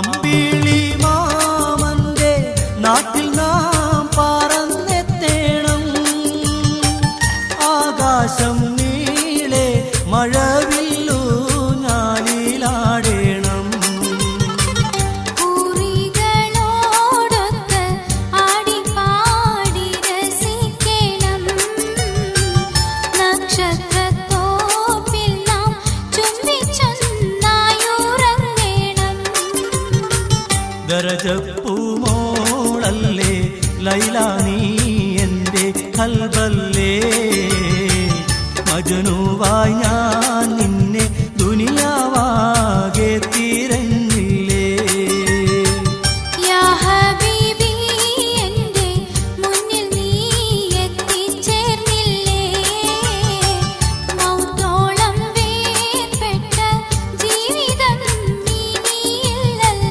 അമ്പിളി മാമന്റെ നാട്ടിൽ നാം പറന്നെത്തേണം. ആകാശം നീളെ മഴവില്ലു ഞാലിലാടേണം. പൂരികളോടൊത്ത് ആടിപ്പാടി രസിക്കണം. നക്ഷത്രത്തോപ്പിൽ നാം ചുംബിച്ചൊന്നായുറങ്ങണം. ദരജപ്പൂമോളല്ലേ ലൈല നീ